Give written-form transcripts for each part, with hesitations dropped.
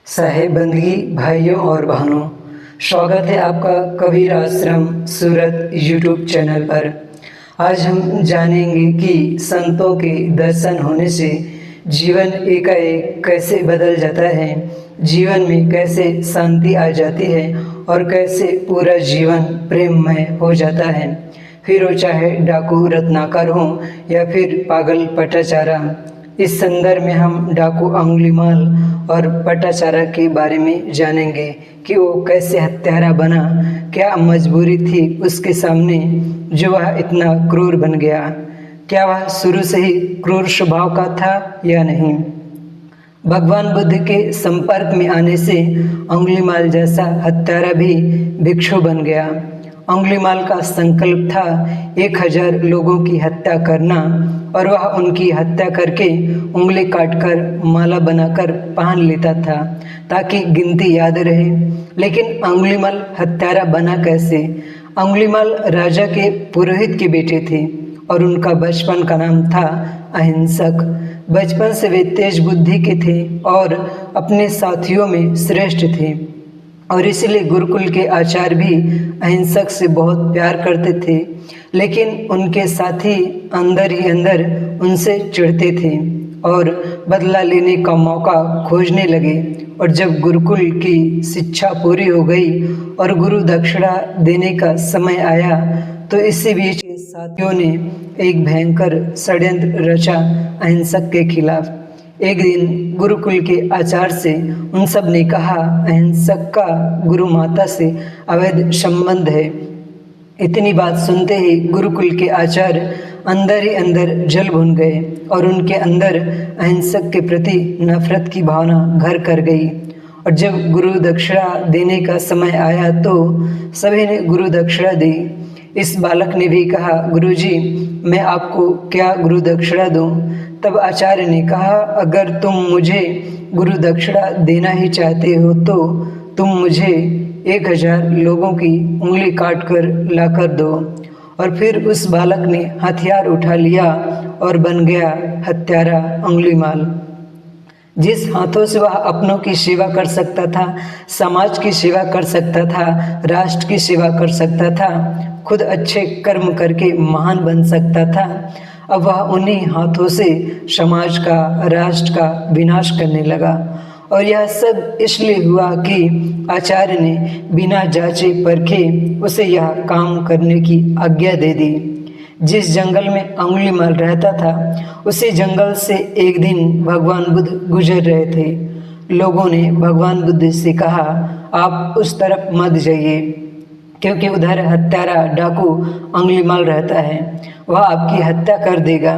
साहेब बंदगी भाइयों और बहनों, स्वागत है आपका कबीर आश्रम सूरत यूट्यूब चैनल पर। आज हम जानेंगे कि संतों के दर्शन होने से जीवन एकाएक कैसे बदल जाता है, जीवन में कैसे शांति आ जाती है और कैसे पूरा जीवन प्रेममय हो जाता है। फिर वो चाहे डाकू रत्नाकर हो या फिर पागल पटाचारा। इस संदर्भ में हम डाकू अंगुलीमाल और पटाचारा के बारे में जानेंगे कि वो कैसे हत्यारा बना, क्या मजबूरी थी उसके सामने जो वह इतना क्रूर बन गया, क्या वह शुरू से ही क्रूर स्वभाव का था या नहीं। भगवान बुद्ध के संपर्क में आने से अंगुलीमाल जैसा हत्यारा भी भिक्षु बन गया। अंगुलीमाल का संकल्प था 1000 लोगों की हत्या करना और वह उनकी हत्या करके उंगली काटकर माला बनाकर पहन लेता था ताकि गिनती याद रहे। लेकिन अंगुलीमाल हत्यारा बना कैसे? अंगुलीमाल राजा के पुरोहित के बेटे थे और उनका बचपन का नाम था अहिंसक। बचपन से वे तेज बुद्धि के थे और अपने साथियों में श्रेष्ठ थे और इसलिए गुरुकुल के आचार्य भी अहिंसक से बहुत प्यार करते थे। लेकिन उनके साथी अंदर ही अंदर उनसे चिढ़ते थे और बदला लेने का मौका खोजने लगे। और जब गुरुकुल की शिक्षा पूरी हो गई और गुरु दक्षिणा देने का समय आया तो इसी बीच साथियों ने एक भयंकर षड्यंत्र रचा अहिंसक के खिलाफ। एक दिन गुरुकुल के आचार्य से उन सब ने कहा, अहिंसक का गुरु माता से अवैध संबंध है। इतनी बात सुनते ही गुरुकुल के आचार्य अंदर ही अंदर जल भुन गए और उनके अंदर अहिंसक के प्रति नफरत की भावना घर कर गई। और जब गुरु दक्षिणा देने का समय आया तो सभी ने गुरु दक्षिणा दी। इस बालक ने भी कहा, गुरुजी मैं आपको क्या गुरु दक्षिणा दूं? तब आचार्य ने कहा, अगर तुम मुझे गुरु दक्षिणा देना ही चाहते हो तो तुम मुझे 1000 लोगों की उंगली काट कर ला कर दो। और फिर उस बालक ने हथियार उठा लिया और बन गया हत्यारा अंगुलीमाल। जिस हाथों से वह अपनों की सेवा कर सकता था, समाज की सेवा कर सकता था, राष्ट्र की सेवा कर सकता था, खुद अच्छे कर्म करके महान बन सकता था, अब वह उन्हीं हाथों से समाज का, राष्ट्र का विनाश करने लगा। और यह सब इसलिए हुआ कि आचार्य ने बिना जांचे परखे उसे यह काम करने की आज्ञा दे दी। जिस जंगल में अंगुलीमाल रहता था उसी जंगल से एक दिन भगवान बुद्ध गुजर रहे थे। लोगों ने भगवान बुद्ध से कहा, आप उस तरफ मत जाइए क्योंकि उधर हत्यारा डाकू अंगुलीमाल रहता है, वह आपकी हत्या कर देगा।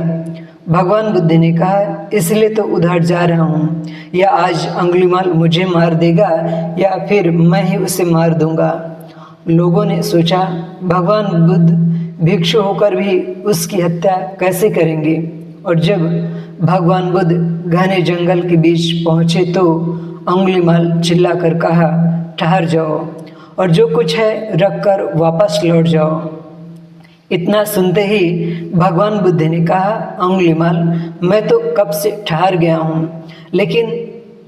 भगवान बुद्ध ने कहा, इसलिए तो उधर जा रहा हूँ, या आज अंगुलीमाल मुझे मार देगा या फिर मैं ही उसे मार दूंगा। लोगों ने सोचा, भगवान बुद्ध भिक्षु होकर भी उसकी हत्या कैसे करेंगे? और जब भगवान बुद्ध घने जंगल के बीच पहुँचे तो अंगुलीमाल चिल्लाकर कहा, ठहर जाओ और जो कुछ है रख कर वापस लौट जाओ। इतना सुनते ही भगवान बुद्ध ने कहा, अंगुलीमाल मैं तो कब से ठहर गया हूँ, लेकिन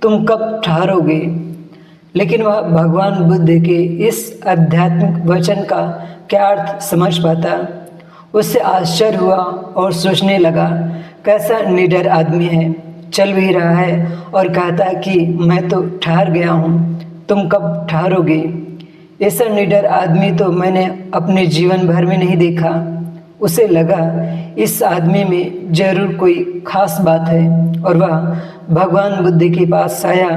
तुम कब ठहरोगे? लेकिन वह भगवान बुद्ध के इस आध्यात्मिक वचन का क्या अर्थ समझ पाता। उससे आश्चर्य हुआ और सोचने लगा, कैसा निडर आदमी है, चल भी रहा है और कहता है कि मैं तो ठहर गया हूँ, तुम कब ठहरोगे? ऐसा निडर आदमी तो मैंने अपने जीवन भर में नहीं देखा। उसे लगा इस आदमी में जरूर कोई खास बात है और वह भगवान बुद्ध के पास आया।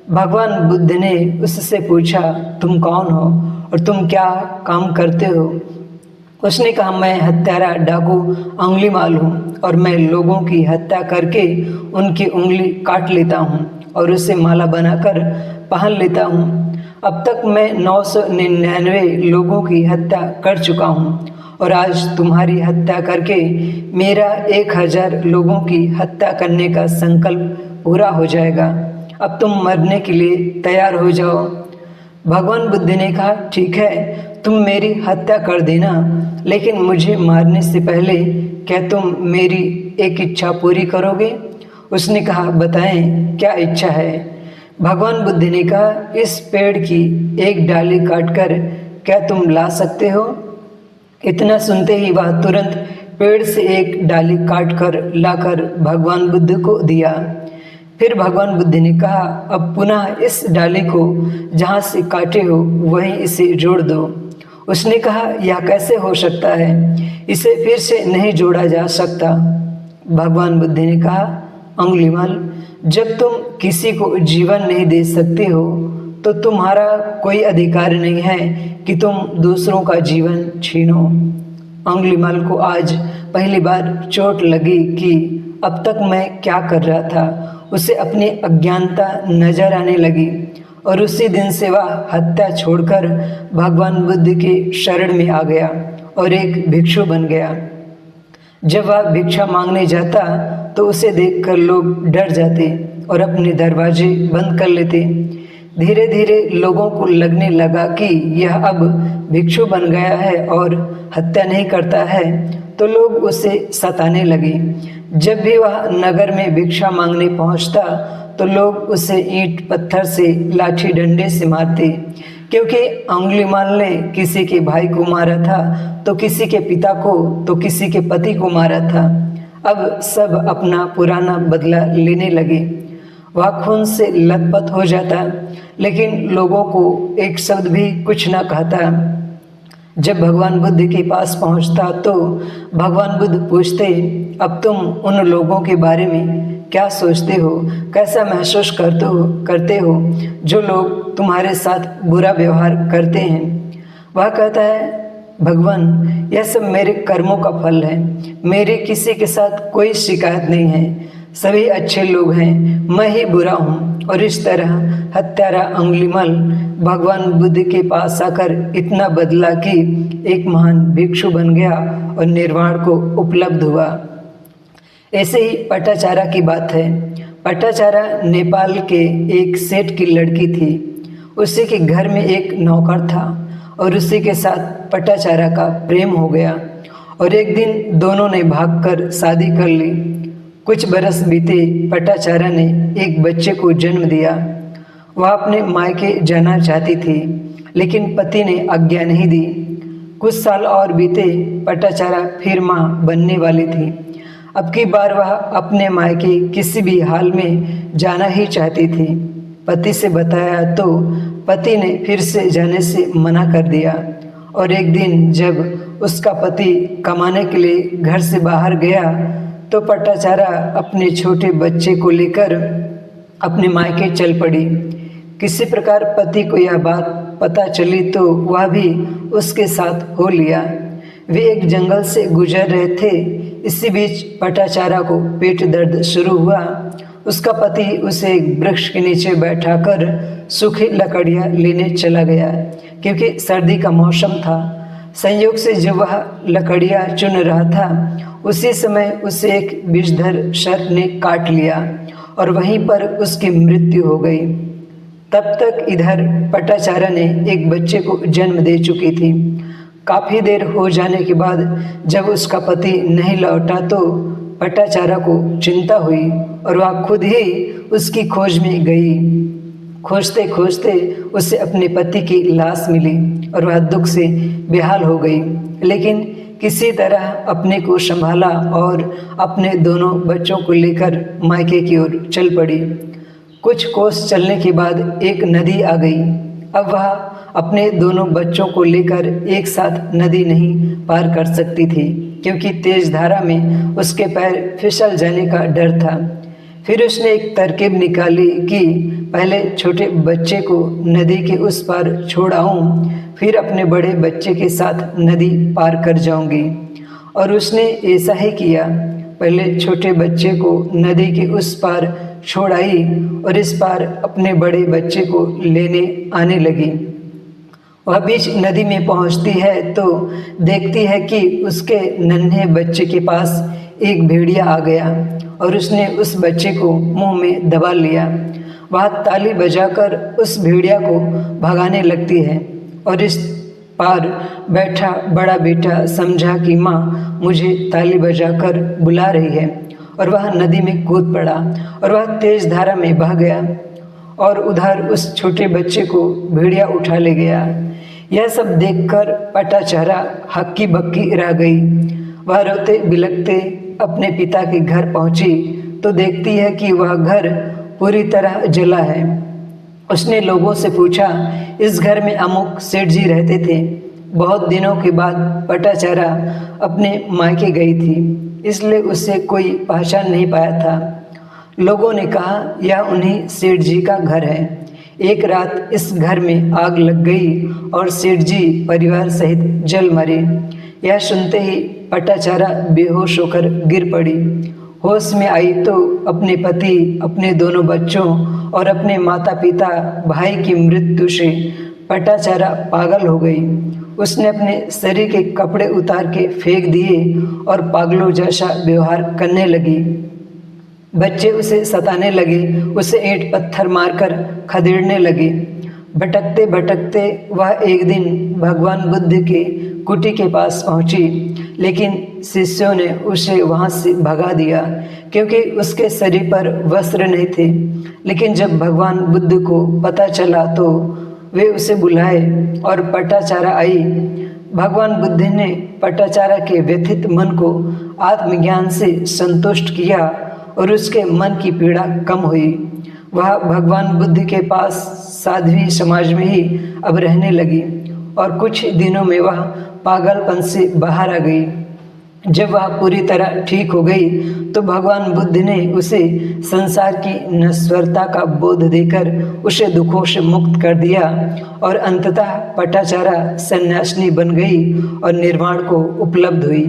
भगवान बुद्ध ने उससे पूछा, तुम कौन हो और तुम क्या काम करते हो? उसने कहा, मैं हत्यारा डाकू अंगुलीमाल हूँ और मैं लोगों की हत्या करके उनकी उंगली काट लेता हूँ और उसे माला बनाकर पहन लेता हूँ। अब तक मैं 999 लोगों की हत्या कर चुका हूँ और आज तुम्हारी हत्या करके मेरा 1000 लोगों की हत्या करने का संकल्प पूरा हो जाएगा। अब तुम मरने के लिए तैयार हो जाओ। भगवान बुद्ध ने कहा, ठीक है, तुम मेरी हत्या कर देना, लेकिन मुझे मारने से पहले क्या तुम मेरी एक इच्छा पूरी करोगे? उसने कहा, बताएं क्या इच्छा है? भगवान बुद्ध ने कहा, इस पेड़ की एक डाली काटकर क्या तुम ला सकते हो? इतना सुनते ही वह तुरंत पेड़ से एक डाली काटकर लाकर भगवान बुद्ध को दिया। फिर भगवान बुद्ध ने कहा, अब पुनः इस डाली को जहाँ से काटे हो वहीं इसे जोड़ दो। उसने कहा, यह कैसे हो सकता है? इसे फिर से नहीं जोड़ा जा सकता। भगवान बुद्ध ने कहा, अंगुलीमाल, जब तुम किसी को जीवन नहीं दे सकते हो तो तुम्हारा कोई अधिकार नहीं है कि तुम दूसरों का जीवन छीनो। अंगुलीमाल को आज पहली बार चोट लगी कि अब तक मैं क्या कर रहा था। उसे अपनी अज्ञानता नजर आने लगी और उसी दिन से वह हत्या छोड़कर भगवान बुद्ध के शरण में आ गया और एक भिक्षु बन गया। जब वह भिक्षा मांगने जाता तो उसे देखकर लोग डर जाते और अपने दरवाजे बंद कर लेते। धीरे धीरे लोगों को लगने लगा कि यह अब भिक्षु बन गया है और हत्या नहीं करता है, तो लोग उसे सताने लगे। जब भी वह नगर में भिक्षा मांगने पहुंचता तो लोग उसे ईंट पत्थर से लाठी डंडे से मारते, क्योंकि अंगुलीमाल ने किसी के भाई को मारा था तो किसी के पिता को तो किसी के पति को मारा था। अब सब अपना पुराना बदला लेने लगे। वह खून से लथपथ हो जाता, लेकिन लोगों को एक शब्द भी कुछ न कहता। जब भगवान बुद्ध के पास पहुंचता तो भगवान बुद्ध पूछते, अब तुम उन लोगों के बारे में क्या सोचते हो, कैसा महसूस करते हो जो लोग तुम्हारे साथ बुरा व्यवहार करते हैं? वह कहता है, भगवान, यह सब मेरे कर्मों का फल है। मेरी किसी के साथ कोई शिकायत नहीं है। सभी अच्छे लोग हैं, मैं ही बुरा हूँ। और इस तरह हत्यारा अंगुलीमाल भगवान बुद्ध के पास आकर इतना बदला कि एक महान भिक्षु बन गया और निर्वाण को उपलब्ध हुआ। ऐसे ही पटाचारा की बात है। पटाचारा नेपाल के एक सेठ की लड़की थी। उसी के घर में एक नौकर था और उसी के साथ पटाचारा का प्रेम हो गया और एक दिन दोनों ने भागकर शादी कर ली। कुछ बरस बीते, पटाचारा ने एक बच्चे को जन्म दिया। वह अपने मायके जाना चाहती थी, लेकिन पति ने आज्ञा नहीं दी। कुछ साल और बीते, पटाचारा फिर माँ बनने वाली थी। अब की बार वह अपने मायके किसी भी हाल में जाना ही चाहती थी। पति से बताया तो पति ने फिर से जाने से मना कर दिया। और एक दिन जब उसका पति कमाने के लिए घर से बाहर गया तो पटाचारा अपने छोटे बच्चे को लेकर अपने मायके चल पड़ी। किसी प्रकार पति को यह बात पता चली तो वह भी उसके साथ हो लिया। वे एक जंगल से गुजर रहे थे। इसी बीच पटाचारा को पेट दर्द शुरू हुआ। उसका पति उसे एक वृक्ष के नीचे बैठाकर सूखी लकड़ियाँ लेने चला गया, क्योंकि सर्दी का मौसम था। संयोग से जब वह लकड़ियाँ चुन रहा था, उसी समय उसे एक विषधर सर्प ने काट लिया और वहीं पर उसकी मृत्यु हो गई। तब तक इधर पटाचारा ने एक बच्चे को जन्म दे चुकी थी। काफ़ी देर हो जाने के बाद जब उसका पति नहीं लौटा तो पटाचारा को चिंता हुई और वह खुद ही उसकी खोज में गई। खोजते खोजते उसे अपने पति की लाश मिली और वह दुख से बेहाल हो गई, लेकिन किसी तरह अपने को संभाला और अपने दोनों बच्चों को लेकर मायके की ओर चल पड़ी। कुछ कोस चलने के बाद एक नदी आ गई। अब वह अपने दोनों बच्चों को लेकर एक साथ नदी नहीं पार कर सकती थी, क्योंकि तेज धारा में उसके पैर फिसल जाने का डर था। फिर उसने एक तरकीब निकाली कि पहले छोटे बच्चे को नदी के उस पार छोड़ आऊं, फिर अपने बड़े बच्चे के साथ नदी पार कर जाऊंगी। और उसने ऐसा ही किया। पहले छोटे बच्चे को नदी के उस पार छोड़ आई और इस पार अपने बड़े बच्चे को लेने आने लगी। वह बीच नदी में पहुंचती है तो देखती है कि उसके नन्हे बच्चे के पास एक भेड़िया आ गया और उसने उस बच्चे को मुंह में दबा लिया। वह ताली बजाकर उस भेड़िया को भगाने लगती है और इस पार बैठा बड़ा बेटा समझा कि माँ मुझे ताली बजाकर बुला रही है और वह नदी में कूद पड़ा और वह तेज धारा में बह गया। और उधर उस छोटे बच्चे को भेड़िया उठा ले गया। यह सब देखकर पटाचारा हक्की बक्की रह गई। वह रोते बिलखते अपने पिता के घर पहुंची तो देखती है कि वह घर पूरी तरह जला है। उसने लोगों से पूछा, इस घर में अमुक सेठ जी रहते थे। बहुत दिनों के बाद पटाचारा अपने मायके गई थी, इसलिए उसे कोई पहचान नहीं पाया था। लोगों ने कहा, यह उन्हीं सेठ जी का घर है। एक रात इस घर में आग लग गई और सेठ जी परिवार सहित जल मरे। यह सुनते ही पटाचारा बेहोश होकर गिर पड़ी। होश में आई तो अपने पति, अपने दोनों बच्चों और अपने माता पिता भाई की मृत्यु से पटाचारा पागल हो गई। उसने अपने शरीर के कपड़े उतार के फेंक दिए और पागलों जैसा व्यवहार करने लगी। बच्चे उसे सताने लगे, उसे ईंट पत्थर मारकर खदेड़ने लगे। भटकते भटकते वह एक दिन भगवान बुद्ध के कुटी के पास पहुंची, लेकिन शिष्यों ने उसे वहां से भगा दिया क्योंकि उसके शरीर पर वस्त्र नहीं थे। लेकिन जब भगवान बुद्ध को पता चला तो वे उसे बुलाए और पटाचारा आई। भगवान बुद्ध ने पटाचारा के व्यथित मन को आत्मज्ञान से संतुष्ट किया और उसके मन की पीड़ा कम हुई। वह भगवान बुद्ध के पास साध्वी समाज में ही अब रहने लगी और कुछ दिनों में वह पागलपन से बाहर आ गई। जब वह पूरी तरह ठीक हो गई तो भगवान बुद्ध ने उसे संसार की नश्वरता का बोध देकर उसे दुखों से मुक्त कर दिया और अंततः पटाचारा सन्यासिनी बन गई और निर्वाण को उपलब्ध हुई।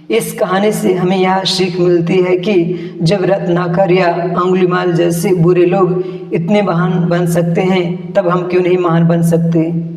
इस कहानी से हमें यह सीख मिलती है कि जब रत्नाकर या अंगुलीमाल जैसे बुरे लोग इतने महान बन सकते हैं, तब हम क्यों नहीं महान बन सकते।